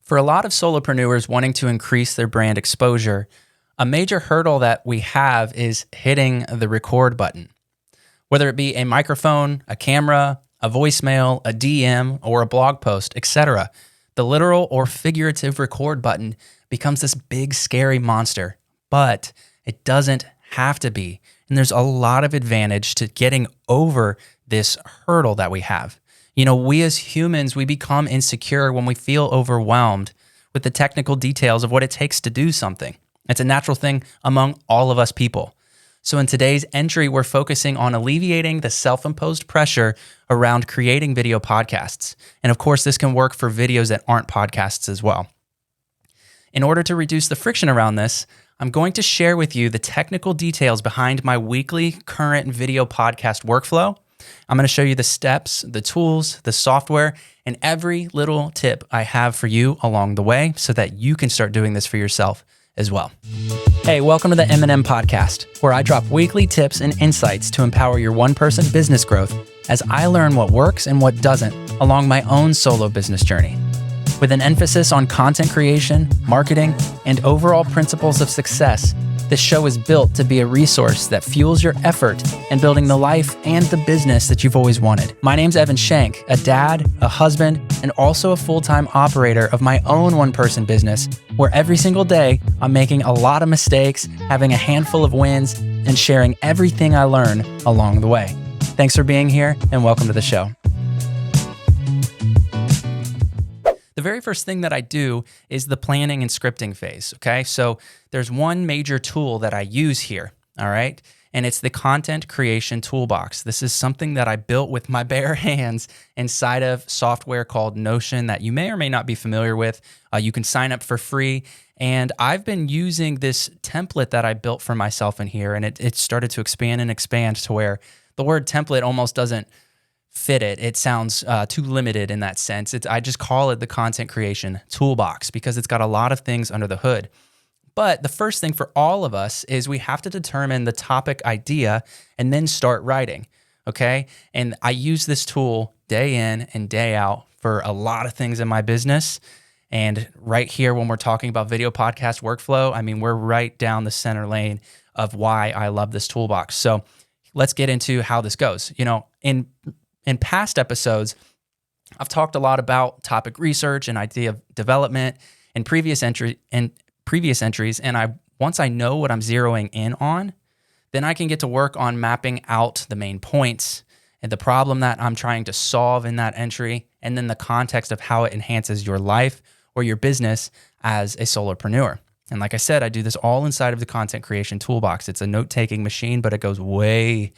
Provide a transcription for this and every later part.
For a lot of solopreneurs wanting to increase their brand exposure, a major hurdle that we have is hitting the record button. Whether it be a microphone, a camera, a voicemail, a DM, or a blog post, etc., the literal or figurative record button becomes this big, scary monster. But it doesn't have to be. And there's a lot of advantage to getting over this hurdle that we have. We as humans, we become insecure when we feel overwhelmed with the technical details of what it takes to do something. It's a natural thing among all of us people. So in today's entry, we're focusing on alleviating the self-imposed pressure around creating video podcasts. And of course, this can work for videos that aren't podcasts as well. In order to reduce the friction around this, I'm going to share with you the technical details behind my weekly current video podcast workflow. I'm going to show you the steps, the tools, the software, and every little tip I have for you along the way so that you can start doing this for yourself as well. Hey, welcome to the M&M Podcast, where I drop weekly tips and insights to empower your one-person business growth as I learn what works and what doesn't along my own solo business journey. With an emphasis on content creation, marketing, and overall principles of success, this show is built to be a resource that fuels your effort in building the life and the business that you've always wanted. My name's Evan Shank, a dad, a husband, and also a full-time operator of my own one-person business, where every single day I'm making a lot of mistakes, having a handful of wins, and sharing everything I learn along the way. Thanks for being here, and welcome to the show. The very first thing that I do is the planning and scripting phase, okay? So there's one major tool that I use here, all right? And it's the content creation toolbox. This is something that I built with my bare hands inside of software called Notion that you may or may not be familiar with. You can sign up for free. And I've been using this template that I built for myself in here, and it started to expand and expand to where the word template almost doesn't fit it. It sounds too limited in that sense. I just call it the content creation toolbox because it's got a lot of things under the hood. But the first thing for all of us is we have to determine the topic idea and then start writing, okay? And I use this tool day in and day out for a lot of things in my business. And right here, when we're talking about video podcast workflow, I mean, we're right down the center lane of why I love this toolbox. So let's get into how this goes. In past episodes, I've talked a lot about topic research and idea development in previous entries, and once I know what I'm zeroing in on, then I can get to work on mapping out the main points and the problem that I'm trying to solve in that entry, and then the context of how it enhances your life or your business as a solopreneur. And like I said, I do this all inside of the content creation toolbox. It's a note-taking machine, but it goes way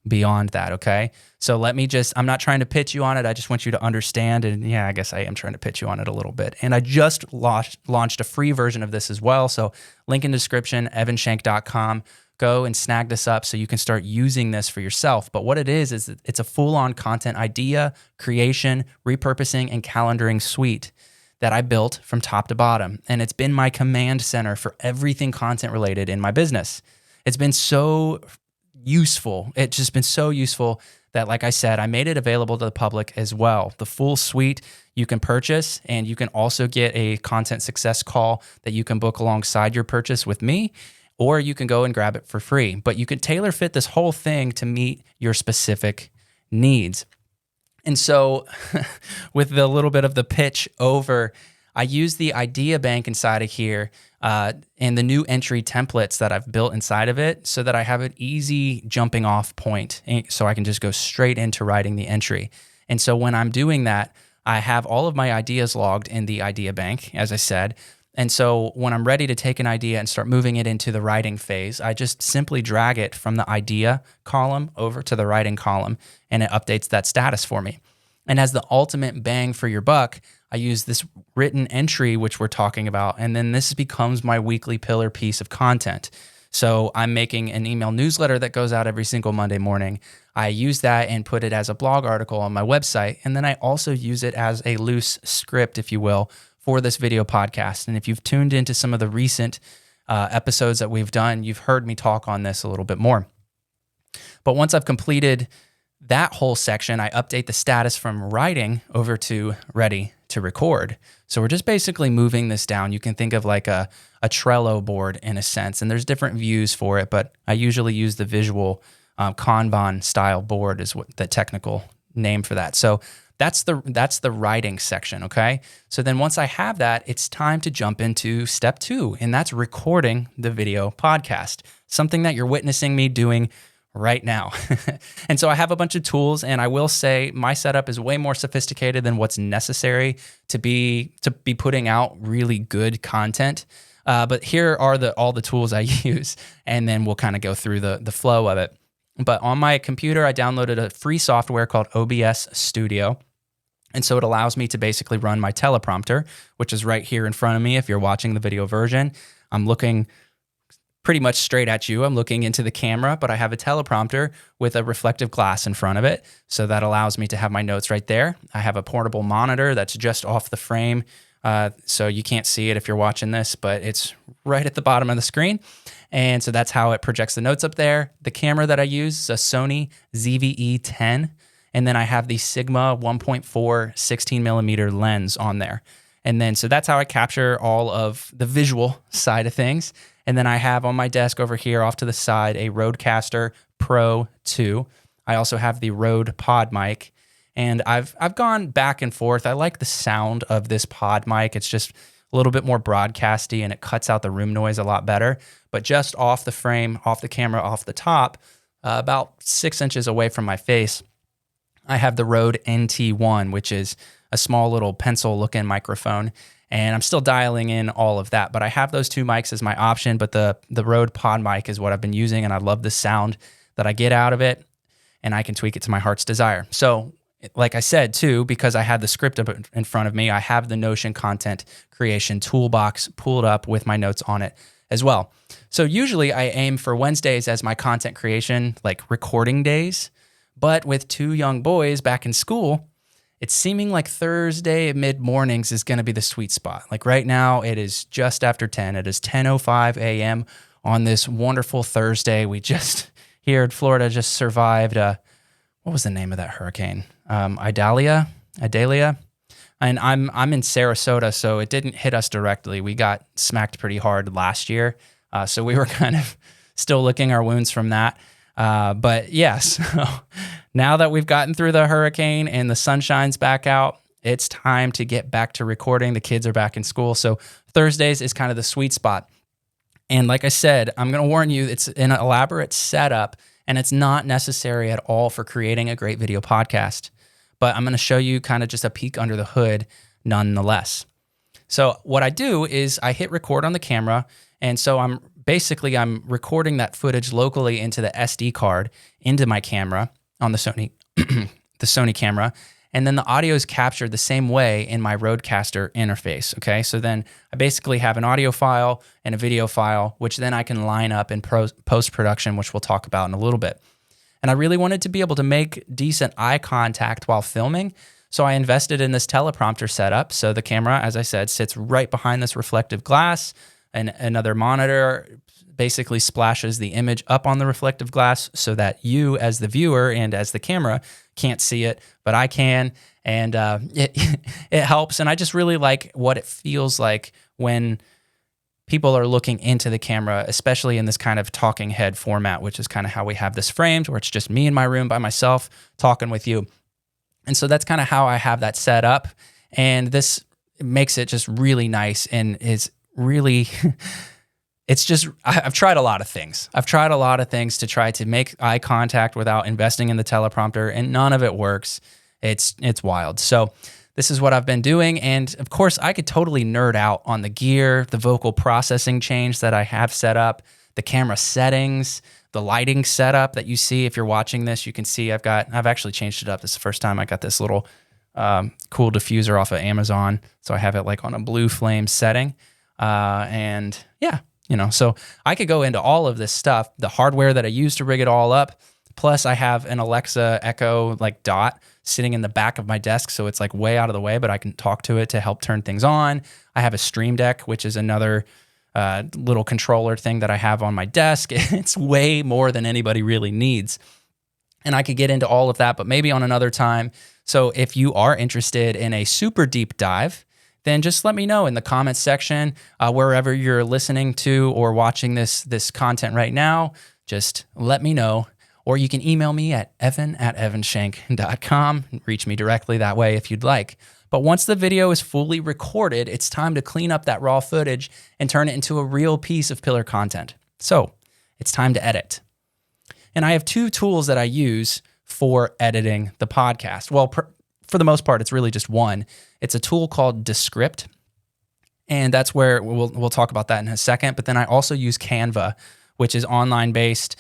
beyond that, okay? So I'm not trying to pitch you on it. I just want you to understand. And yeah, I guess I am trying to pitch you on it a little bit. And I just launched a free version of this as well. So link in the description, evanshank.com. Go and snag this up so you can start using this for yourself. But what it is it's a full-on content idea, creation, repurposing, and calendaring suite that I built from top to bottom. And it's been my command center for everything content related in my business. It's been so useful. It's just been so useful that, like I said, I made it available to the public as well. The full suite you can purchase, and you can also get a content success call that you can book alongside your purchase with me, or you can go and grab it for free. But you can tailor fit this whole thing to meet your specific needs. And so with the little bit of the pitch over, I use the idea bank inside of here and the new entry templates that I've built inside of it so that I have an easy jumping off point so I can just go straight into writing the entry. And so when I'm doing that, I have all of my ideas logged in the idea bank, as I said. And so when I'm ready to take an idea and start moving it into the writing phase, I just simply drag it from the idea column over to the writing column, and it updates that status for me. And as the ultimate bang for your buck, I use this written entry, which we're talking about, and then this becomes my weekly pillar piece of content. So I'm making an email newsletter that goes out every single Monday morning. I use that and put it as a blog article on my website, and then I also use it as a loose script, if you will, for this video podcast. And if you've tuned into some of the recent episodes that we've done, you've heard me talk on this a little bit more. But once I've completed that whole section, I update the status from writing over to ready to record. So we're just basically moving this down. You can think of like a Trello board in a sense, and there's different views for it, but I usually use the visual Kanban style board is what the technical name for that. So that's the writing section, okay? So then once I have that, it's time to jump into step 2, and that's recording the video podcast, something that you're witnessing me doing right now. And so I have a bunch of tools, and I will say my setup is way more sophisticated than what's necessary to be putting out really good content. But here are all the tools I use, and then we'll kind of go through the flow of it. But on my computer, I downloaded a free software called OBS Studio. And so it allows me to basically run my teleprompter, which is right here in front of me. If you're watching the video version, I'm looking pretty much straight at you. I'm looking into the camera, but I have a teleprompter with a reflective glass in front of it. So that allows me to have my notes right there. I have a portable monitor that's just off the frame. So you can't see it if you're watching this, but it's right at the bottom of the screen. And so that's how it projects the notes up there. The camera that I use is a Sony ZV-E10. And then I have the Sigma 1.4 16 millimeter lens on there. And then, so that's how I capture all of the visual side of things. And then I have on my desk over here off to the side a Rodecaster Pro 2. I also have the Rode Pod mic. And I've gone back and forth. I like the sound of this pod mic. It's just a little bit more broadcasty and it cuts out the room noise a lot better. But just off the frame, off the camera, off the top, about 6 inches away from my face, I have the Rode NT1, which is a small little pencil looking microphone. And I'm still dialing in all of that, but I have those two mics as my option, but the Rode Pod mic is what I've been using, and I love the sound that I get out of it, and I can tweak it to my heart's desire. So like I said too, because I had the script up in front of me, I have the Notion content creation toolbox pulled up with my notes on it as well. So usually I aim for Wednesdays as my content creation, like recording days, but with 2 young boys back in school, it's seeming like Thursday mid-mornings is going to be the sweet spot. Like right now, it is just after 10. It is 10:05 a.m. on this wonderful Thursday. We just, here in Florida, just survived, what was the name of that hurricane? Idalia? And I'm in Sarasota, so it didn't hit us directly. We got smacked pretty hard last year, so we were kind of still licking our wounds from that. But yes, now that we've gotten through the hurricane and the sun shines back out, it's time to get back to recording. The kids are back in school. So Thursdays is kind of the sweet spot. And like I said, I'm going to warn you, it's an elaborate setup and it's not necessary at all for creating a great video podcast. But I'm going to show you kind of just a peek under the hood nonetheless. So what I do is I hit record on the camera. And so I'm recording that footage locally into the SD card into my camera on the Sony, the Sony camera. And then the audio is captured the same way in my Rodecaster interface, okay? So then I basically have an audio file and a video file, which then I can line up in post-production, which we'll talk about in a little bit. And I really wanted to be able to make decent eye contact while filming, so I invested in this teleprompter setup. So the camera, as I said, sits right behind this reflective glass, and another monitor basically splashes the image up on the reflective glass so that you as the viewer and as the camera can't see it, but I can, and it helps. And I just really like what it feels like when people are looking into the camera, especially in this kind of talking head format, which is kind of how we have this framed, where it's just me in my room by myself talking with you. And so that's kind of how I have that set up. And this makes it just really nice and is really... It's just, I've tried a lot of things. I've tried a lot of things to try to make eye contact without investing in the teleprompter, and none of it works. It's wild. So this is what I've been doing. And of course, I could totally nerd out on the gear, the vocal processing change that I have set up, the camera settings, the lighting setup that you see. If you're watching this, you can see I've actually changed it up. This is the first time I got this little cool diffuser off of Amazon. So I have it like on a blue flame setting. And yeah. So I could go into all of this stuff, the hardware that I use to rig it all up. Plus I have an Alexa Echo like Dot sitting in the back of my desk. So it's like way out of the way, but I can talk to it to help turn things on. I have a Stream Deck, which is another little controller thing that I have on my desk. It's way more than anybody really needs. And I could get into all of that, but maybe on another time. So if you are interested in a super deep dive, then just let me know in the comments section, wherever you're listening to or watching this content right now. Just let me know. Or you can email me at evan@evanshank.com. Reach me directly that way if you'd like. But once the video is fully recorded, it's time to clean up that raw footage and turn it into a real piece of pillar content. So it's time to edit. And I have two tools that I use for editing the podcast. Well, for the most part, it's really just one. It's a tool called Descript, and that's where we'll talk about that in a second. But then I also use Canva, which is online-based,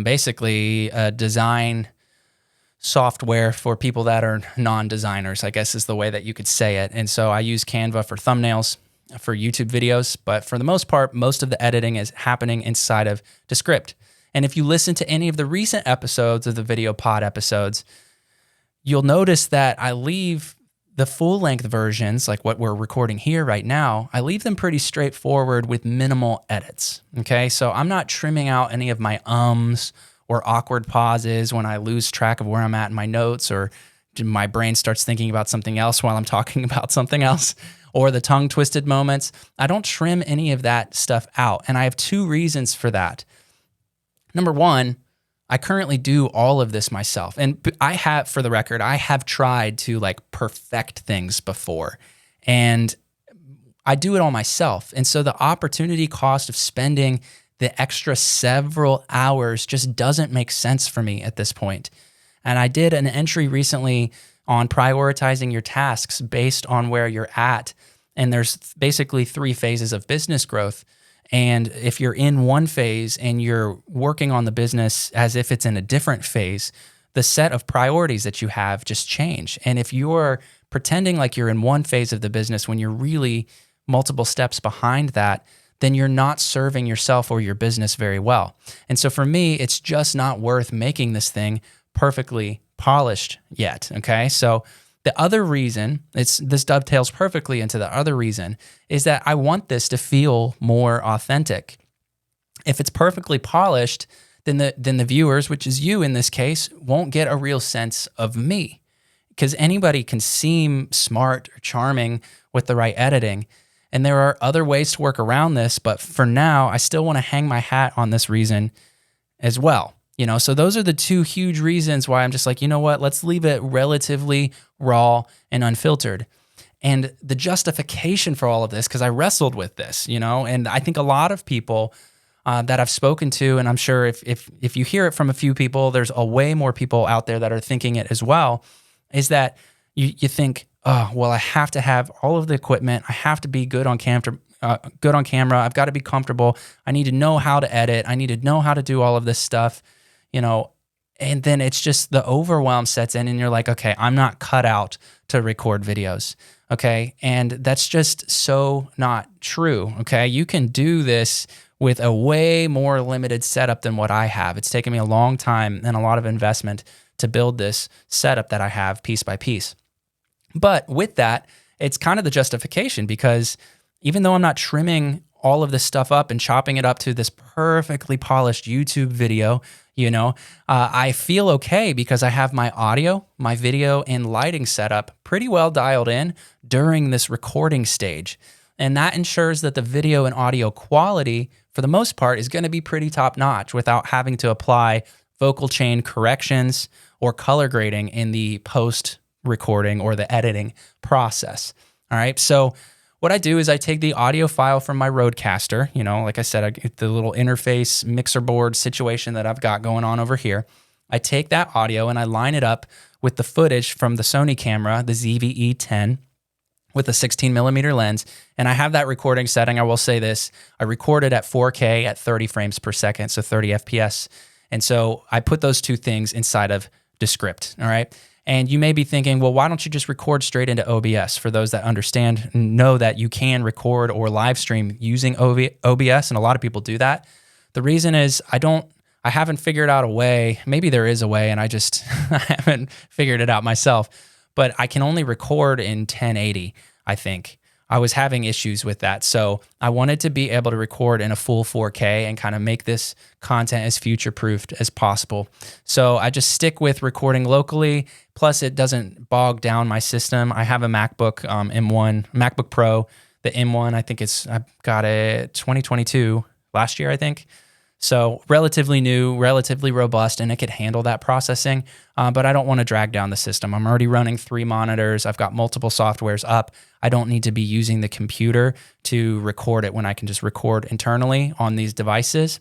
basically a design software for people that are non-designers, I guess is the way that you could say it. And so I use Canva for thumbnails, for YouTube videos, but for the most part, most of the editing is happening inside of Descript. And if you listen to any of the recent episodes of the Video Pod episodes, you'll notice that I leave the full-length versions, like what we're recording here right now, I leave them pretty straightforward with minimal edits, okay? So I'm not trimming out any of my ums or awkward pauses when I lose track of where I'm at in my notes, or my brain starts thinking about something else while I'm talking about something else, or the tongue-twisted moments. I don't trim any of that stuff out, and I have two reasons for that. Number one, I currently do all of this myself. And I have, for the record, I have tried to like perfect things before, and I do it all myself. And so the opportunity cost of spending the extra several hours just doesn't make sense for me at this point. And I did an entry recently on prioritizing your tasks based on where you're at. And there's basically 3 phases of business growth. And if you're in one phase and you're working on the business as if it's in a different phase, the set of priorities that you have just change. And if you're pretending like you're in one phase of the business when you're really multiple steps behind that, then you're not serving yourself or your business very well. And so for me, it's just not worth making this thing perfectly polished yet, okay? So the other reason, this dovetails perfectly into the other reason, is that I want this to feel more authentic. If it's perfectly polished, then the viewers, which is you in this case, won't get a real sense of me, because anybody can seem smart or charming with the right editing. And there are other ways to work around this, but for now, I still want to hang my hat on this reason as well. You know, so those are the two huge reasons why I'm just like, you know what, let's leave it relatively raw and unfiltered. And the justification for all of this, because I wrestled with this, you know, and I think a lot of people that I've spoken to, and I'm sure if you hear it from a few people, there's a way more people out there that are thinking it as well, is that you think, oh, well, I have to have all of the equipment. I have to be good on camera. I've got to be comfortable. I need to know how to edit. I need to know how to do all of this stuff, you know, and then it's just the overwhelm sets in and you're like, okay, I'm not cut out to record videos, okay? And that's just so not true, okay? You can do this with a way more limited setup than what I have. It's taken me a long time and a lot of investment to build this setup that I have piece by piece. But with that, it's kind of the justification, because even though I'm not trimming all of this stuff up and chopping it up to this perfectly polished YouTube video, you know, I feel okay because I have my audio, my video, and lighting setup pretty well dialed in during this recording stage. And that ensures that the video and audio quality, for the most part, is going to be pretty top notch without having to apply vocal chain corrections or color grading in the post recording or the editing process. All right. So what I do is I take the audio file from my Rodecaster, you know, like I said, I get the little interface mixer board situation that I've got going on over here. I take that audio and I line it up with the footage from the Sony camera, the ZV-E10, with a 16 millimeter lens. And I have that recording setting. I will say this, I recorded at 4K at 30 frames per second, so 30 FPS. And so I put those two things inside of Descript, all right? And you may be thinking, well, why don't you just record straight into OBS? For those that understand and know that you can record or live stream using OBS, and a lot of people do that. The reason is I haven't figured out a way. Maybe there is a way, and I just I haven't figured it out myself. But I can only record in 1080, I think. I was having issues with that. So I wanted to be able to record in a full 4K and kind of make this content as future-proofed as possible. So I just stick with recording locally. Plus, it doesn't bog down my system. I have a MacBook M1, MacBook Pro, the M1. I got it 2022, last year, I think. So relatively new, relatively robust, and it could handle that processing, but I don't want to drag down the system. I'm already running 3 monitors. I've got multiple softwares up. I don't need to be using the computer to record it when I can just record internally on these devices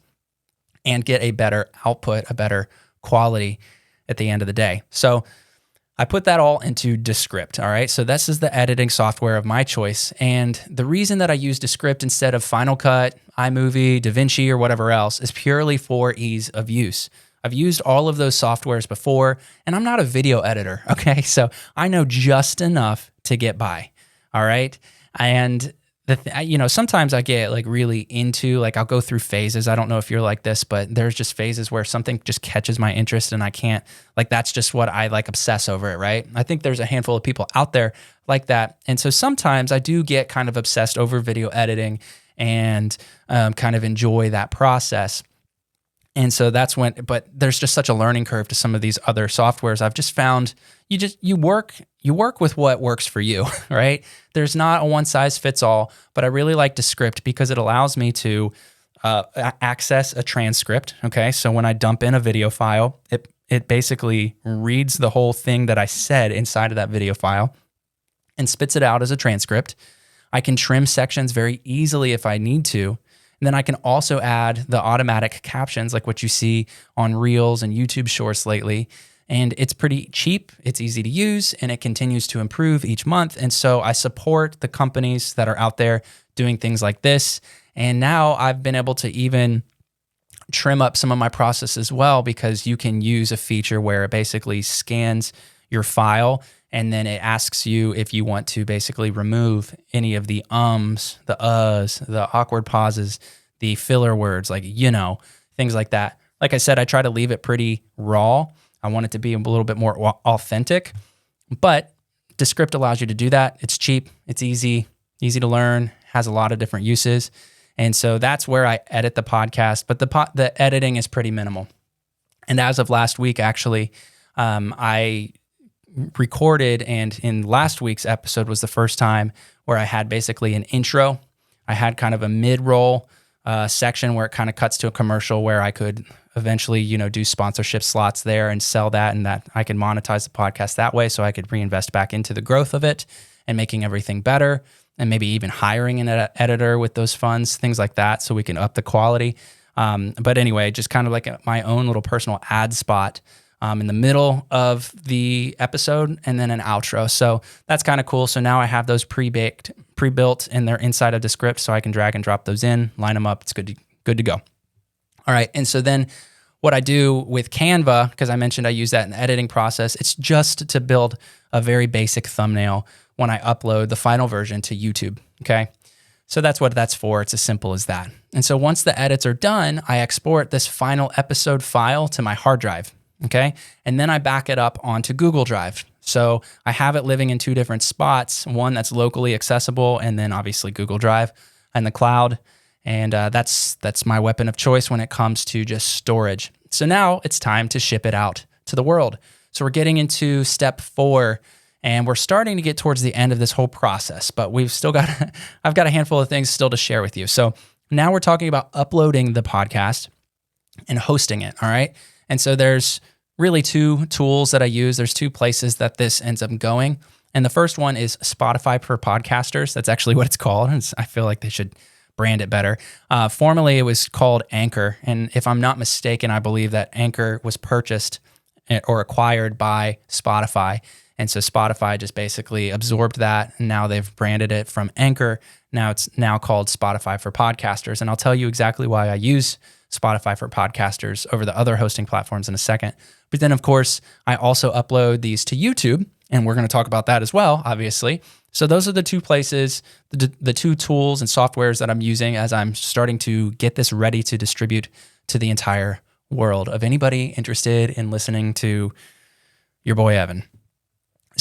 and get a better output, a better quality at the end of the day. So I put that all into Descript, all right? So this is the editing software of my choice. And the reason that I use Descript instead of Final Cut, iMovie, DaVinci, or whatever else is purely for ease of use. I've used all of those softwares before, and I'm not a video editor, okay? So I know just enough to get by, all right? And sometimes I get like really into, like I'll go through phases. I don't know if you're like this, but there's just phases where something just catches my interest and I can't, like that's just what I like obsess over it, right? I think there's a handful of people out there like that. And so sometimes I do get kind of obsessed over video editing and kind of enjoy that process. And so that's when, but there's just such a learning curve to some of these other softwares. I've just found you work with what works for you, right? There's not a one size fits all, but I really like Descript because it allows me to access a transcript. Okay, so when I dump in a video file, it basically reads the whole thing that I said inside of that video file and spits it out as a transcript. I can trim sections very easily if I need to. And then I can also add the automatic captions like what you see on Reels and YouTube Shorts lately. And it's pretty cheap, it's easy to use, and it continues to improve each month. And so I support the companies that are out there doing things like this. And now I've been able to even trim up some of my process as well, because you can use a feature where it basically scans your file and then it asks you if you want to basically remove any of the ums, the uhs, the awkward pauses, the filler words, like, things like that. Like I said, I try to leave it pretty raw. I want it to be a little bit more authentic, but Descript allows you to do that. It's cheap, it's easy to learn, has a lot of different uses. And so that's where I edit the podcast, but the editing is pretty minimal. And as of last week, actually, I recorded, and in last week's episode was the first time where I had basically an intro. I had kind of a mid-roll section where it kind of cuts to a commercial where I could eventually, do sponsorship slots there and sell that, and that I could monetize the podcast that way, so I could reinvest back into the growth of it and making everything better, and maybe even hiring an editor with those funds, things like that, so we can up the quality. But anyway, just kind of like my own little personal ad spot in the middle of the episode, and then an outro. So that's kind of cool. So now I have those pre-built, and they're inside of Descript, so I can drag and drop those in, line them up. It's good to go. All right. And so then what I do with Canva, because I mentioned I use that in the editing process, it's just to build a very basic thumbnail when I upload the final version to YouTube. Okay. So that's what that's for. It's as simple as that. And so once the edits are done, I export this final episode file to my hard drive. Okay. And then I back it up onto Google Drive. So I have it living in 2 different spots, one that's locally accessible, and then obviously Google Drive and the cloud. And that's my weapon of choice when it comes to just storage. So now it's time to ship it out to the world. So we're getting into step 4, and we're starting to get towards the end of this whole process, but I've got a handful of things still to share with you. So now we're talking about uploading the podcast and hosting it, all right? And so there's really 2 tools that I use. There's 2 places that this ends up going. And the first one is Spotify for Podcasters. That's actually what it's called. I feel like they should brand it better. Formerly, it was called Anchor. And if I'm not mistaken, I believe that Anchor was purchased or acquired by Spotify. And so Spotify just basically absorbed that. And now they've branded it from Anchor. Now it's now called Spotify for Podcasters. And I'll tell you exactly why I use Spotify for Podcasters over the other hosting platforms in a second. But then, of course, I also upload these to YouTube, and we're going to talk about that as well, obviously. So those are the 2 places, the 2 tools and softwares that I'm using as I'm starting to get this ready to distribute to the entire world of anybody interested in listening to your boy Evan.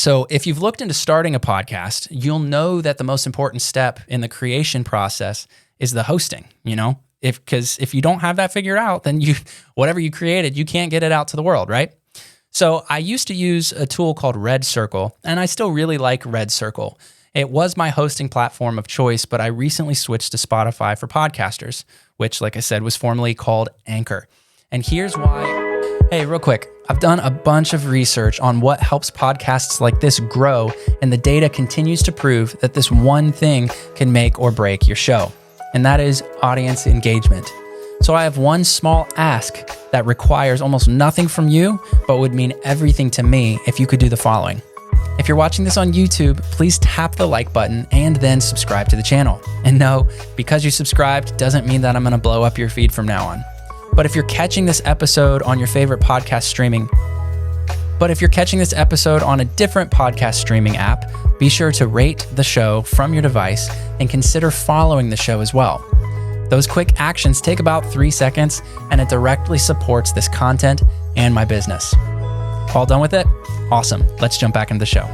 So if you've looked into starting a podcast, you'll know that the most important step in the creation process is the hosting, because if you don't have that figured out, then whatever you created, you can't get it out to the world, right? So I used to use a tool called Red Circle, and I still really like Red Circle. It was my hosting platform of choice, but I recently switched to Spotify for podcasters, which, like I said, was formerly called Anchor. And here's why. Hey, real quick, I've done a bunch of research on what helps podcasts like this grow, and the data continues to prove that this one thing can make or break your show, and that is audience engagement. So I have one small ask that requires almost nothing from you, but would mean everything to me if you could do the following. If you're watching this on YouTube, please tap the like button and then subscribe to the channel. And no, because you subscribed doesn't mean that I'm going to blow up your feed from now on. But if you're catching this episode on your favorite podcast streaming, on a different podcast streaming app, be sure to rate the show from your device and consider following the show as well. Those quick actions take about 3 seconds, and it directly supports this content and my business. All done with it? Awesome. Let's jump back into the show.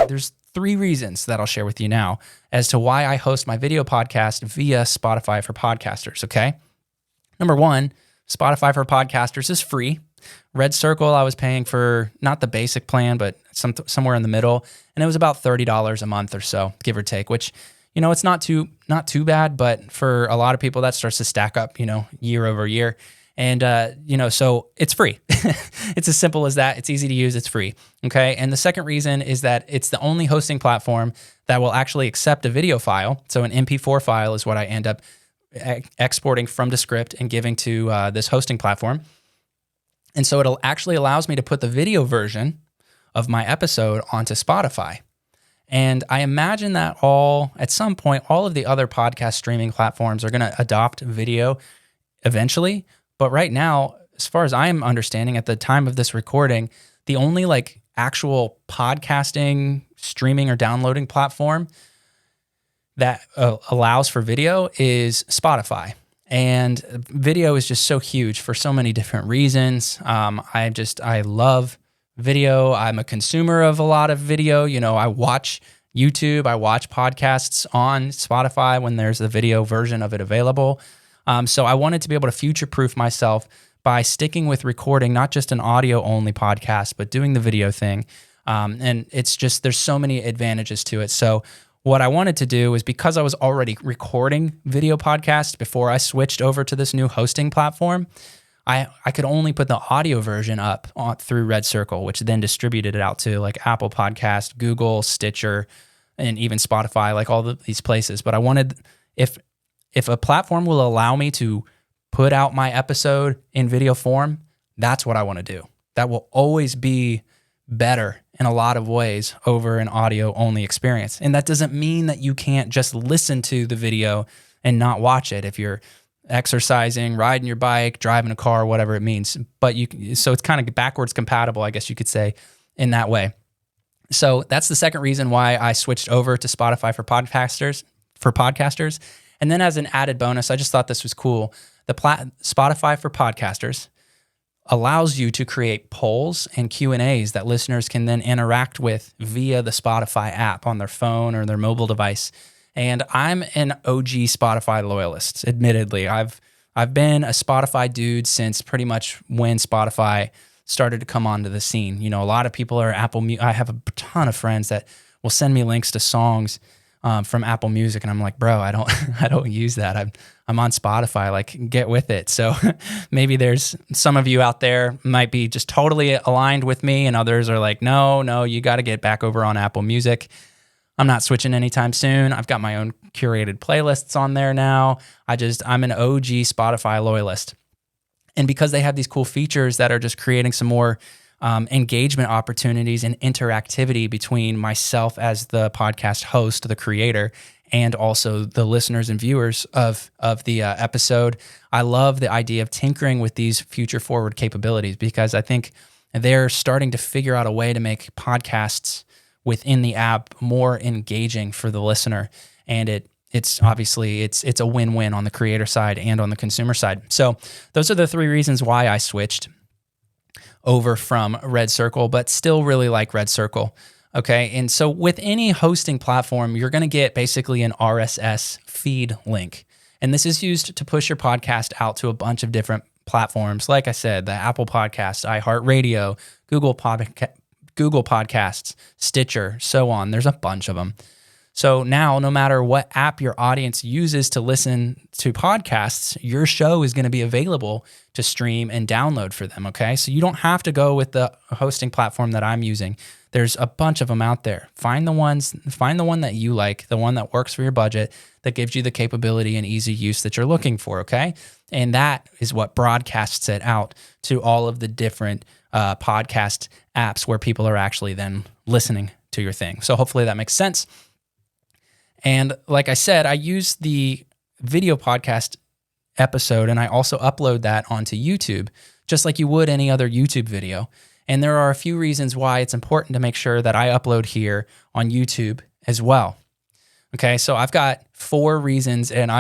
There's 3 reasons that I'll share with you now as to why I host my video podcast via Spotify for Podcasters, okay? Number 1, Spotify for Podcasters is free. Red Circle, I was paying for not the basic plan, but somewhere in the middle, and it was about $30 a month or so, give or take, which, it's not too bad, but for a lot of people that starts to stack up, year over year. And, so it's free. It's as simple as that. It's easy to use. It's free. Okay. And the second reason is that it's the only hosting platform that will actually accept a video file. So an MP4 file is what I end up exporting from Descript and giving to this hosting platform. And so it actually allows me to put the video version of my episode onto Spotify. And I imagine that at some point, all of the other podcast streaming platforms are going to adopt video eventually. But right now, as far as I'm understanding at the time of this recording, the only actual podcasting, streaming, or downloading platform that allows for video is Spotify. And video is just so huge for so many different reasons. I love video. I'm a consumer of a lot of video. I watch YouTube. I watch podcasts on Spotify when there's a video version of it available. So I wanted to be able to future-proof myself by sticking with recording, not just an audio-only podcast, but doing the video thing. And it's just, there's so many advantages to it. So what I wanted to do is, because I was already recording video podcasts before I switched over to this new hosting platform, I could only put the audio version up through Red Circle, which then distributed it out to Apple Podcast, Google, Stitcher, and even Spotify, all these places. But I wanted, if a platform will allow me to put out my episode in video form, that's what I want to do. That will always be better in a lot of ways over an audio-only experience. And that doesn't mean that you can't just listen to the video and not watch it if you're exercising, riding your bike, driving a car, whatever it means. But so it's kind of backwards compatible, I guess you could say, in that way. So that's the second reason why I switched over to Spotify for podcasters. And then as an added bonus, I just thought this was cool. The Spotify for Podcasters allows you to create polls and Q&As that listeners can then interact with via the Spotify app on their phone or their mobile device. And I'm an OG Spotify loyalist, admittedly. I've been a Spotify dude since pretty much when Spotify started to come onto the scene. A lot of people are Apple Music. I have a ton of friends that will send me links to songs from Apple Music, and I'm like, bro, I don't use that. I'm on Spotify. Get with it. So maybe there's some of you out there might be just totally aligned with me, and others are like, no, you got to get back over on Apple Music. I'm not switching anytime soon. I've got my own curated playlists on there now. I'm an OG Spotify loyalist, and because they have these cool features that are just creating some more engagement opportunities and interactivity between myself as the podcast host, the creator, and also the listeners and viewers of the episode. I love the idea of tinkering with these future forward capabilities, because I think they're starting to figure out a way to make podcasts within the app more engaging for the listener. And it's obviously a win-win on the creator side and on the consumer side. So those are the 3 reasons why I switched. over from Red Circle, but still really like Red Circle. Okay. And so with any hosting platform, you're going to get basically an RSS feed link. And this is used to push your podcast out to a bunch of different platforms. Like I said, the Apple Podcasts, iHeartRadio, Google Podcasts, Stitcher, so on. There's a bunch of them. So now, no matter what app your audience uses to listen to podcasts, your show is going to be available to stream and download for them, okay? So you don't have to go with the hosting platform that I'm using. There's a bunch of them out there. Find the one that you like, the one that works for your budget, that gives you the capability and easy use that you're looking for, okay? And that is what broadcasts it out to all of the different podcast apps where people are actually then listening to your thing. So hopefully that makes sense. And like I said, I use the video podcast episode and I also upload that onto YouTube, just like you would any other YouTube video. And there are a few reasons why it's important to make sure that I upload here on YouTube as well. Okay, so I've got 4 reasons and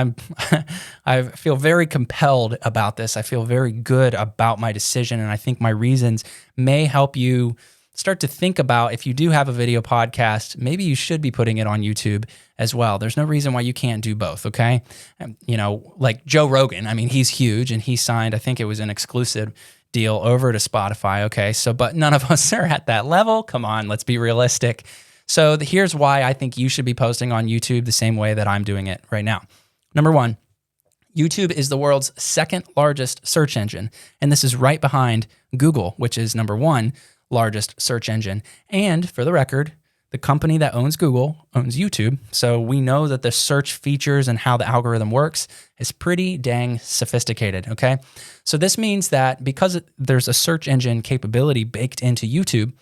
I feel very compelled about this. I feel very good about my decision, and I think my reasons may help you start to think about, if you do have a video podcast, maybe you should be putting it on YouTube as well. There's no reason why you can't do both, okay? Like Joe Rogan, I mean, he's huge and he signed, I think it was an exclusive deal over to Spotify, okay? So, but none of us are at that level. Come on, let's be realistic. So here's why I think you should be posting on YouTube the same way that I'm doing it right now. Number 1, YouTube is the world's 2nd largest search engine, and this is right behind Google, which is number 1 largest search engine. And for the record, the company that owns Google owns YouTube. So we know that the search features and how the algorithm works is pretty dang sophisticated, okay? So this means that because there's a search engine capability baked into YouTube,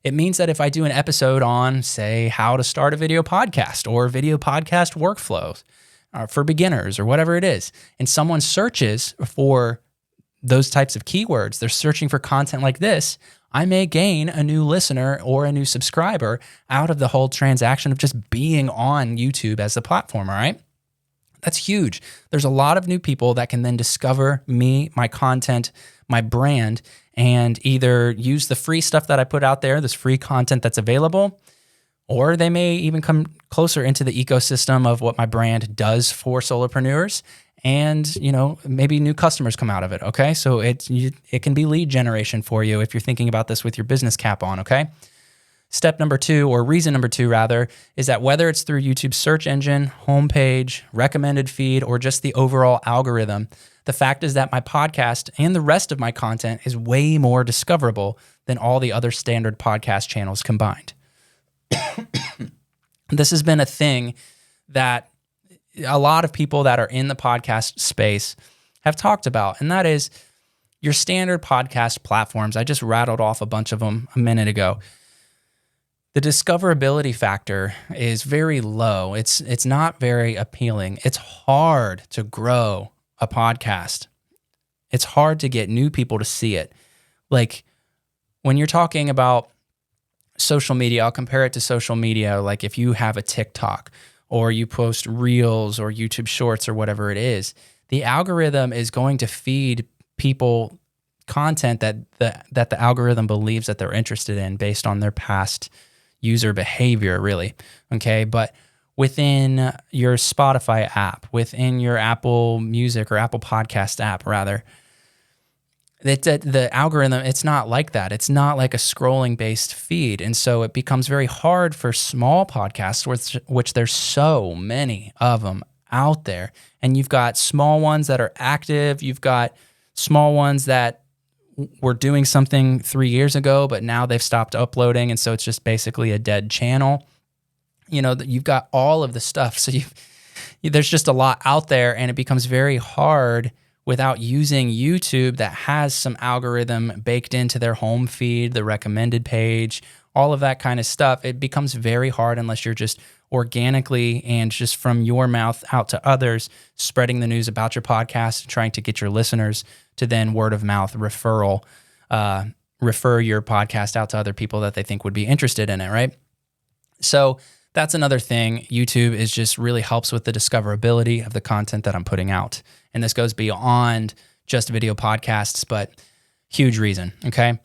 it means that if I do an episode on, say, how to start a video podcast or video podcast workflows for beginners or whatever it is, and someone searches for those types of keywords, they're searching for content like this, I may gain a new listener or a new subscriber out of the whole transaction of just being on YouTube as the platform, all right? That's huge. There's a lot of new people that can then discover me, my content, my brand, and either use the free stuff that I put out there, this free content that's available, or they may even come closer into the ecosystem of what my brand does for solopreneurs. And, maybe new customers come out of it, okay? So it can be lead generation for you if you're thinking about this with your business cap on, okay? Step number 2, or reason number 2 rather, is that whether it's through YouTube's search engine, homepage, recommended feed, or just the overall algorithm, the fact is that my podcast and the rest of my content is way more discoverable than all the other standard podcast channels combined. This has been a thing that a lot of people that are in the podcast space have talked about, and that is your standard podcast platforms. I just rattled off a bunch of them a minute ago. The discoverability factor is very low. It's not very appealing. It's hard to grow a podcast. It's hard to get new people to see it. Like when you're talking about social media, I'll compare it to social media. Like if you have a TikTok or you post Reels or YouTube Shorts or whatever it is, the algorithm is going to feed people content that the algorithm believes that they're interested in based on their past user behavior, really, okay? But within your Spotify app, within your Apple Music or Apple Podcast app, rather, the algorithm, it's not like that. It's not like a scrolling-based feed. And so it becomes very hard for small podcasts, which there's so many of them out there. And you've got small ones that are active. You've got small ones that were doing something 3 years ago, but now they've stopped uploading. And so it's just basically a dead channel. You've got all of the stuff. So there's just a lot out there, and it becomes very hard without using YouTube that has some algorithm baked into their home feed, the recommended page, all of that kind of stuff. It becomes very hard unless you're just organically and just from your mouth out to others, spreading the news about your podcast, trying to get your listeners to then word of mouth referral, refer your podcast out to other people that they think would be interested in it, right? So that's another thing. YouTube is just really helps with the discoverability of the content that I'm putting out. And this goes beyond just video podcasts, but Huge reason, okay?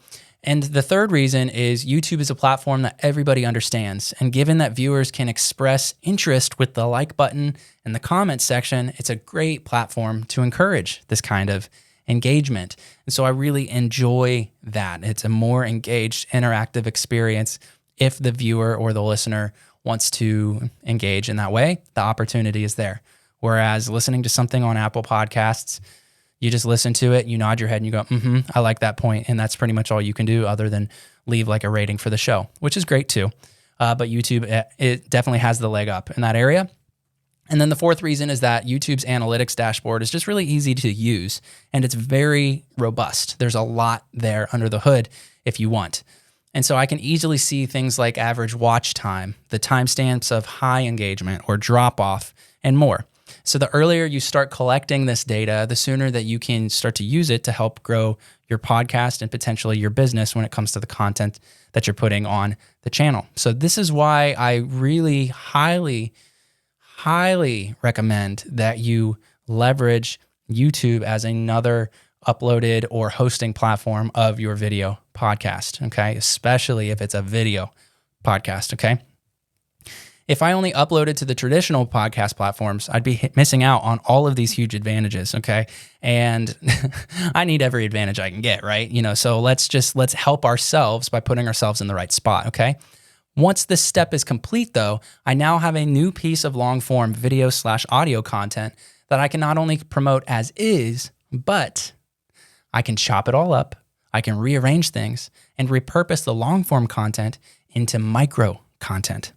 And the third reason is YouTube is a platform that everybody understands. And given that viewers can express interest with the like button and the comment section, it's a great platform to encourage this kind of engagement. And so I really enjoy that. It's a more engaged, interactive experience. If the viewer or the listener wants to engage in that way, the opportunity is there. Whereas listening to something on Apple Podcasts, you just listen to it, you nod your head and you go, I like that point. And that's pretty much all you can do other than leave like a rating for the show, which is great too. But YouTube, it definitely has the leg up in that area. And then the fourth reason is that YouTube's analytics dashboard is just really easy to use and it's very robust. There's a lot there under the hood if you want. And so I can easily see things like average watch time, the timestamps of high engagement or drop off, and more. So the earlier you start collecting this data, the sooner that you can start to use it to help grow your podcast and potentially your business when it comes to the content that you're putting on the channel. So this is why I really highly recommend that you leverage YouTube as another uploaded or hosting platform of your video podcast, okay? Especially if it's a video podcast, okay? If I only uploaded to the traditional podcast platforms, I'd be missing out on all of these huge advantages, okay? And I need every advantage I can get, right? So let's help ourselves by putting ourselves in the right spot, okay? Once this step is complete though, I now have a new piece of long form video/audio content that I can not only promote as is, but I can chop it all up, I can rearrange things, and repurpose the long form content into micro content.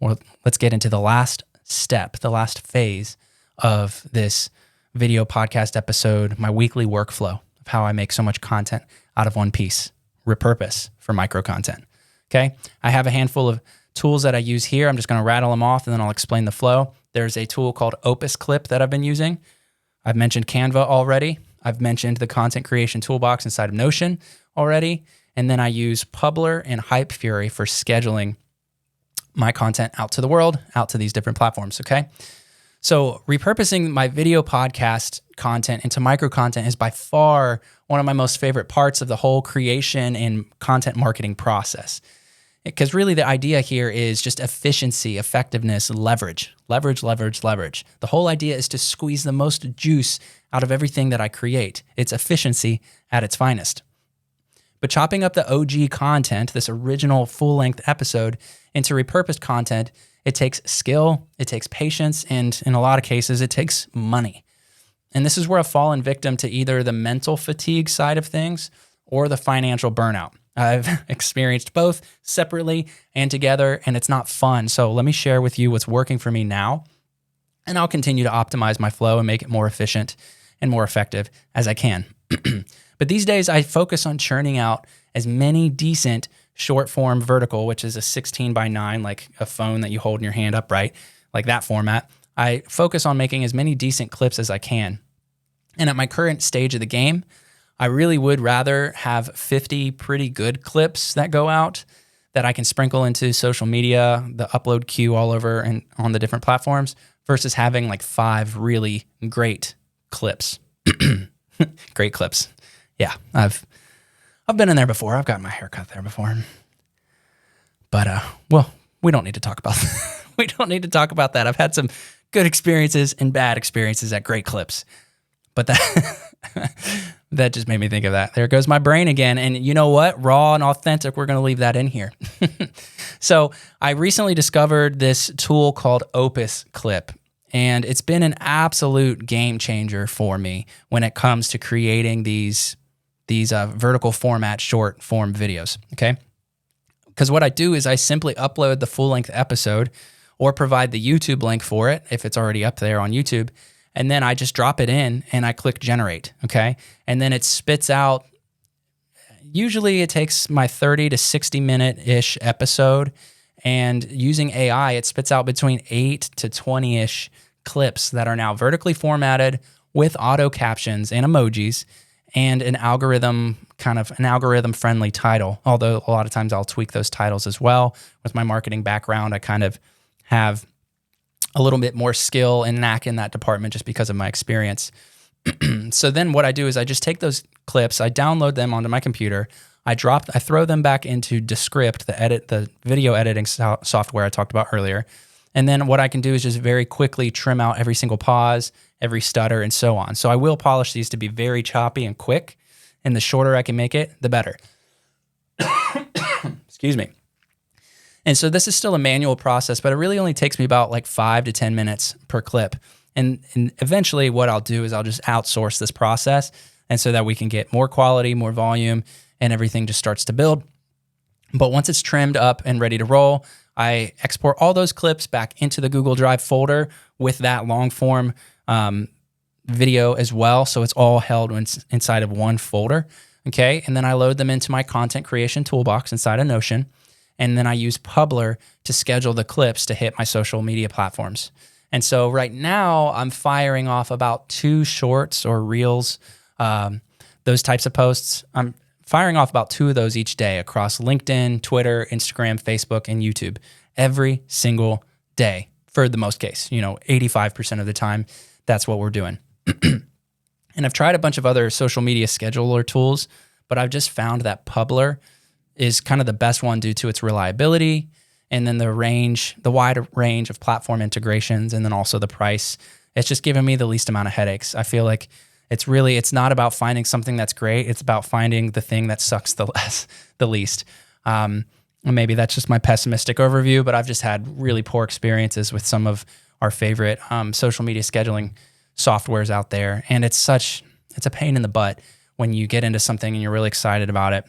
Well, let's get into the last step, the last phase of this video podcast episode, my weekly workflow of how I make so much content out of one piece, repurpose for micro content. Okay, I have a handful of tools that I use here. I'm just going to rattle them off and then I'll explain the flow. There's a tool called Opus Clip that I've been using. I've mentioned Canva already. I've mentioned the content creation toolbox inside of Notion already. And then I use Publer and Hypefury for scheduling my content out to the world, out to these different platforms, okay? So repurposing my video podcast content into micro content is by far one of my most favorite parts of the whole creation and content marketing process. Because really the idea here is just efficiency, effectiveness, leverage. The whole idea is to squeeze the most juice out of everything that I create. It's efficiency at its finest. But chopping up the OG content, this original full-length episode, into repurposed content, it takes skill, it takes patience, and in a lot of cases, it takes money. And this is where I've fallen victim to either the mental fatigue side of things or the financial burnout. I've experienced both separately and together, and it's not fun. So let me share with you what's working for me now, and I'll continue to optimize my flow and make it more efficient and more effective as I can. But these days, I focus on churning out as many decent short form vertical, which is a 16:9, like a phone that you hold in your hand upright, like that format. I focus on making as many decent clips as I can. And at my current stage of the game, I really would rather have 50 pretty good clips that go out that I can sprinkle into social media, the upload queue all over and on the different platforms, versus having like 5 really great clips. Great clips. Yeah, I've been in there before. I've gotten my hair cut there before. But well, we don't need to talk about that. We don't need to talk about that. I've had some good experiences and bad experiences at great clips. But that just made me think of that. There goes my brain again. And you know what? Raw and authentic, we're going to leave that in here. So I recently discovered this tool called Opus Clip. And it's been an absolute game changer for me when it comes to creating these vertical format short form videos, okay? Because what I do is I simply upload the full-length episode or provide the YouTube link for it if it's already up there on YouTube, and then I just drop it in and I click generate, okay? And then it spits out, usually it takes my 30 to 60 minute-ish episode, and using AI, it spits out between 8 to 20-ish clips that are now vertically formatted with auto captions and emojis, and an algorithm-friendly title. Although a lot of times I'll tweak those titles as well. With my marketing background, I kind of have a little bit more skill and knack in that department just because of my experience. So then what I do is I just take those clips, I download them onto my computer. I throw them back into Descript, the video editing software I talked about earlier. And then what I can do is just very quickly trim out every single pause, every stutter, and so on. So I will polish these to be very choppy and quick. And the shorter I can make it, the better. Excuse me. And so this is still a manual process, but it really only takes me about like 5 to 10 minutes per clip. And eventually what I'll do is I'll just outsource this process, and so that we can get more quality, more volume, and everything just starts to build. But once it's trimmed up and ready to roll, I export all those clips back into the Google Drive folder with that long form video as well. So it's all held inside of one folder. Okay. And then I load them into my content creation toolbox inside of Notion. And then I use Publer to schedule the clips to hit my social media platforms. And so right now I'm firing off about 2 shorts or reels, those types of posts. I'm firing off about 2 of those each day across LinkedIn, Twitter, Instagram, Facebook, and YouTube every single day for the most case. 85% of the time, that's what we're doing. And I've tried a bunch of other social media scheduler tools, but I've just found that Publer is kind of the best one due to its reliability, and then the wide range of platform integrations, and then also the price. It's just given me the least amount of headaches. I feel like it's not about finding something that's great. It's about finding the thing that sucks the least. Maybe that's just my pessimistic overview, but I've just had really poor experiences with some of our favorite social media scheduling softwares out there. And it's a pain in the butt when you get into something and you're really excited about it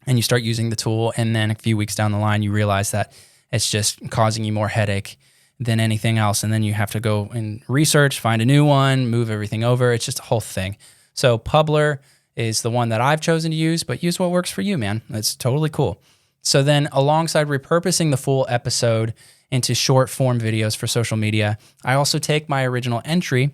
and you start using the tool. And then a few weeks down the line, you realize that it's just causing you more headache than anything else. And then you have to go and research, find a new one, move everything over. It's just a whole thing. So Publer is the one that I've chosen to use, but use what works for you, man. It's totally cool. So then alongside repurposing the full episode into short form videos for social media, I also take my original entry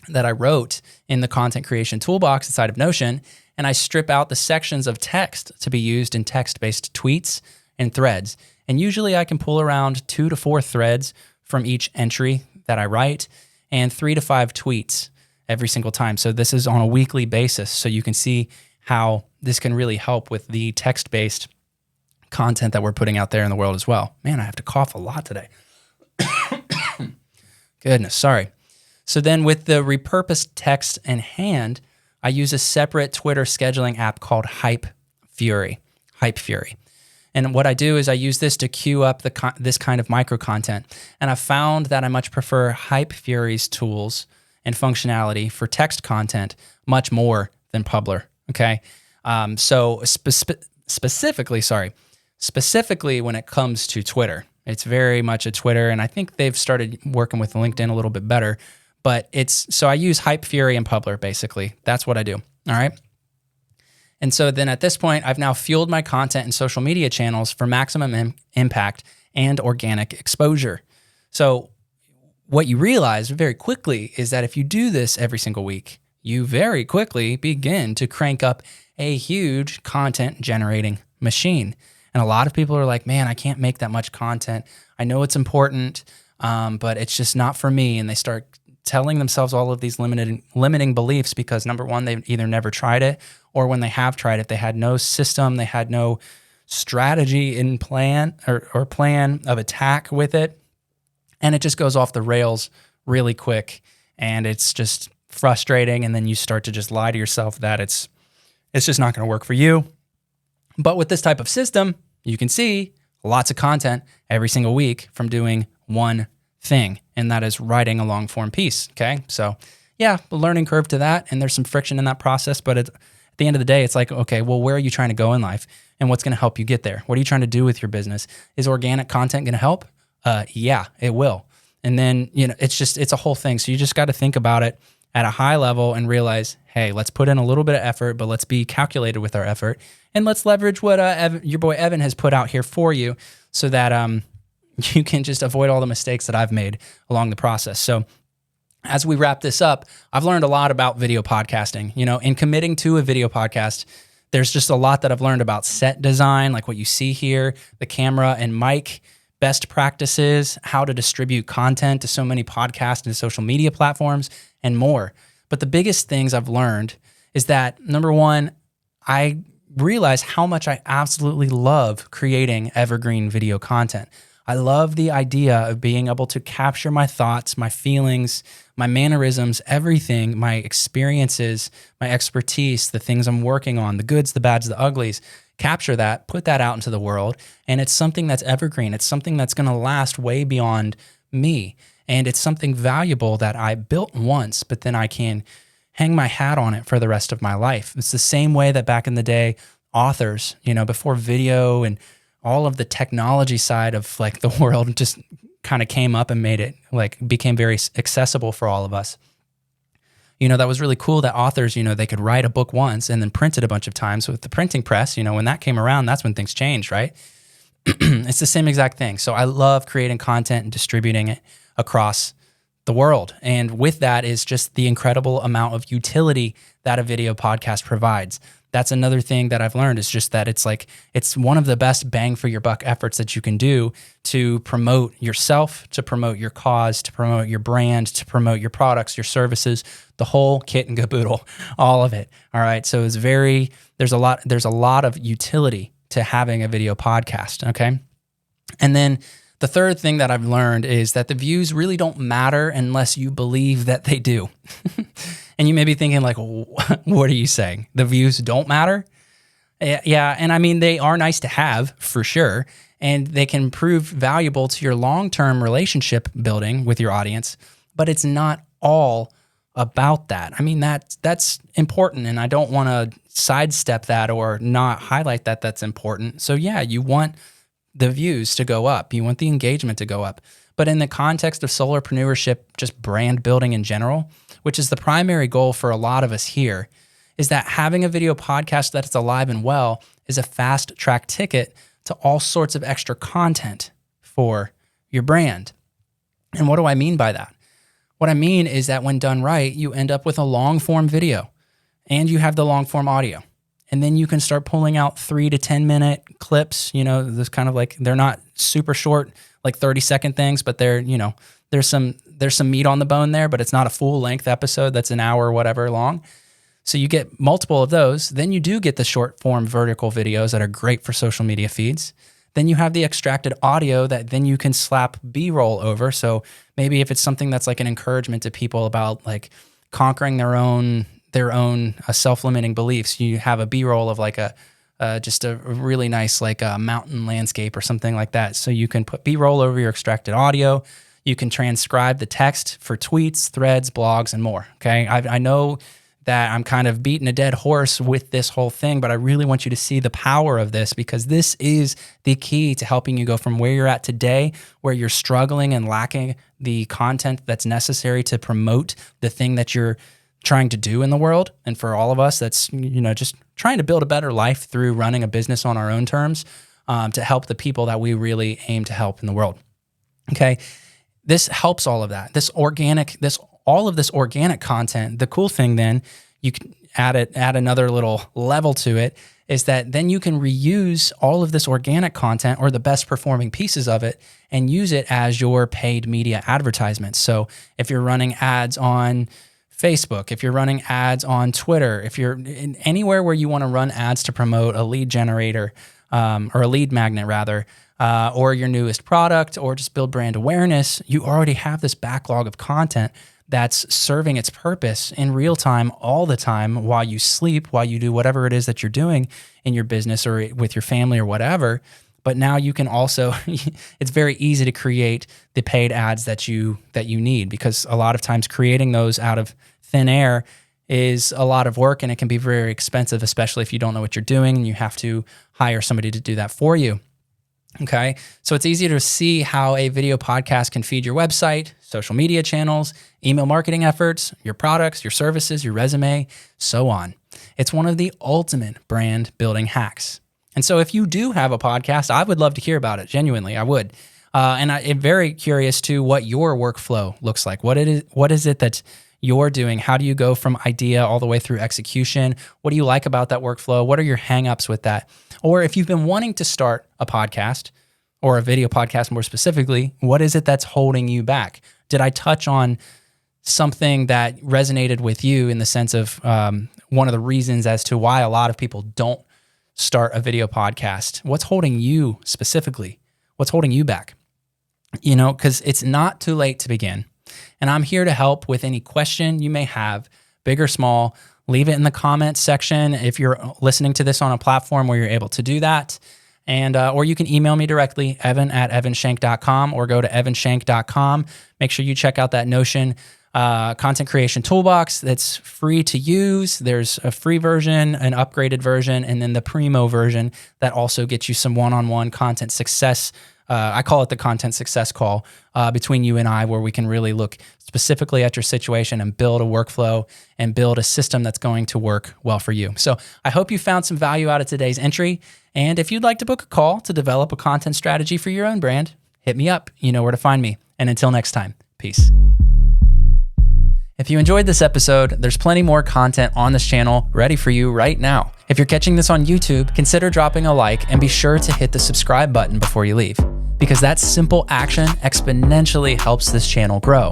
that I wrote in the content creation toolbox inside of Notion, and I strip out the sections of text to be used in text-based tweets and threads. And usually I can pull around 2 to 4 threads from each entry that I write and 3 to 5 tweets every single time. So this is on a weekly basis. So you can see how this can really help with the text-based content that we're putting out there in the world as well. Man, I have to cough a lot today. Goodness, sorry. So then with the repurposed text in hand, I use a separate Twitter scheduling app called Hype Fury. And what I do is I use this to queue up this kind of micro content. And I found that I much prefer Hype Fury's tools and functionality for text content much more than Publer. Okay. So specifically when it comes to Twitter, it's very much a Twitter, and I think they've started working with LinkedIn a little bit better. But so I use Hype Fury and Publer, basically. That's what I do, all right? And so then at this point, I've now fueled my content and social media channels for maximum impact and organic exposure. So what you realize very quickly is that if you do this every single week, you very quickly begin to crank up a huge content generating machine. And a lot of people are like, man, I can't make that much content. I know it's important, but it's just not for me. And they start telling themselves all of these limiting beliefs because, number one, they've either never tried it, or when they have tried it, they had no system, they had no strategy in plan or plan of attack with it. And it just goes off the rails really quick. And it's just frustrating. And then you start to just lie to yourself that it's just not going to work for you. But with this type of system, you can see lots of content every single week from doing one thing, and that is writing a long form piece. Okay. So yeah, the learning curve to that. And there's some friction in that process, but at the end of the day, it's like, okay, well, where are you trying to go in life and what's going to help you get there? What are you trying to do with your business? Is organic content going to help? Yeah, it will. And then, it's a whole thing. So you just got to think about it at a high level and realize, hey, let's put in a little bit of effort, but let's be calculated with our effort. And let's leverage what your boy Evan has put out here for you so that you can just avoid all the mistakes that I've made along the process. So as we wrap this up, I've learned a lot about video podcasting. In committing to a video podcast, there's just a lot that I've learned about set design, like what you see here, the camera and mic, best practices, how to distribute content to so many podcast and social media platforms, and more. But the biggest things I've learned is that number one, I realize how much I absolutely love creating evergreen video content. I love the idea of being able to capture my thoughts, my feelings, my mannerisms, everything, my experiences, my expertise, the things I'm working on, the goods, the bads, the uglies, capture that, put that out into the world. And it's something that's evergreen. It's something that's going to last way beyond me. And it's something valuable that I built once, but then I can hang my hat on it for the rest of my life. It's the same way that back in the day, authors, before video and all of the technology side of like the world just kind of came up and made it became very accessible for all of us. That was really cool that authors, they could write a book once and then print it a bunch of times. So with the printing press, when that came around, that's when things changed, right? It's the same exact thing. So I love creating content and distributing it across the world. And with that is just the incredible amount of utility that a video podcast provides. That's another thing that I've learned is just that it's one of the best bang for your buck efforts that you can do to promote yourself, to promote your cause, to promote your brand, to promote your products, your services, the whole kit and caboodle, all of it. All right. So there's a lot of utility to having a video podcast. Okay. And then the third thing that I've learned is that the views really don't matter unless you believe that they do. And you may be thinking like, what are you saying? The views don't matter? Yeah. And I mean, they are nice to have for sure. And they can prove valuable to your long-term relationship building with your audience, but it's not all about that. I mean, that's important. And I don't want to sidestep that or not highlight that that's important. So yeah, you want the views to go up. You want the engagement to go up. But in the context of solopreneurship, just brand building in general, which is the primary goal for a lot of us here, is that having a video podcast that's alive and well is a fast track ticket to all sorts of extra content for your brand. And what do I mean by that? What I mean is that when done right, you end up with a long form video and you have the long form audio. And then you can start pulling out 3 to 10 minute clips, this kind of like, they're not super short, like 30-second things, but they're, there's some meat on the bone there, but it's not a full length episode that's an hour or whatever long. So you get multiple of those. Then you do get the short form vertical videos that are great for social media feeds. Then you have the extracted audio that then you can slap B-roll over. So maybe if it's something that's like an encouragement to people about like conquering their own self-limiting beliefs, you have a B-roll of like just a really nice like a mountain landscape or something like that. So you can put B-roll over your extracted audio. You can transcribe the text for tweets, threads, blogs, and more. Okay, I know that I'm kind of beating a dead horse with this whole thing, but I really want you to see the power of this because this is the key to helping you go from where you're at today, where you're struggling and lacking the content that's necessary to promote the thing that you're trying to do in the world. And for all of us, that's, just trying to build a better life through running a business on our own terms to help the people that we really aim to help in the world. Okay. This helps all of that. All of this organic content. The cool thing then, you can add another little level to it, is that then you can reuse all of this organic content or the best performing pieces of it and use it as your paid media advertisements. So if you're running ads on Facebook, if you're running ads on Twitter, if you're anywhere where you want to run ads to promote a lead generator or a lead magnet rather, or your newest product, or just build brand awareness, you already have this backlog of content that's serving its purpose in real time all the time while you sleep, while you do whatever it is that you're doing in your business or with your family or whatever. But now you can also, it's very easy to create the paid ads that you need, because a lot of times creating those out of thin air is a lot of work and it can be very expensive, especially if you don't know what you're doing and you have to hire somebody to do that for you. Okay, so it's easy to see how a video podcast can feed your website, social media channels, email marketing efforts, your products, your services, your resume, so on. It's one of the ultimate brand building hacks. And so if you do have a podcast, I would love to hear about it. Genuinely, I would. And I'm very curious to what your workflow looks like. What is it that you're doing? How do you go from idea all the way through execution? What do you like about that workflow? What are your hangups with that? Or if you've been wanting to start a podcast or a video podcast more specifically, what is it that's holding you back? Did I touch on something that resonated with you in the sense of one of the reasons as to why a lot of people don't start a video podcast. What's holding you specifically? What's holding you back? You know, because it's not too late to begin. And I'm here to help with any question you may have, big or small. Leave it in the comments section if you're listening to this on a platform where you're able to do that. And or you can email me directly, evan@evanshank.com, or go to evanshank.com. Make sure you check out that Notion content creation toolbox that's free to use. There's a free version, an upgraded version, and then the Primo version that also gets you some one-on-one content success. I call it the content success call between you and I, where we can really look specifically at your situation and build a workflow and build a system that's going to work well for you. So I hope you found some value out of today's entry. And if you'd like to book a call to develop a content strategy for your own brand, hit me up. You know where to find me. And until next time, peace. If you enjoyed this episode, there's plenty more content on this channel ready for you right now. If you're catching this on YouTube, consider dropping a like and be sure to hit the subscribe button before you leave, because that simple action exponentially helps this channel grow.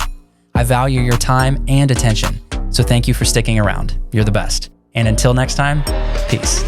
I value your time and attention, so thank you for sticking around. You're the best. And until next time, peace.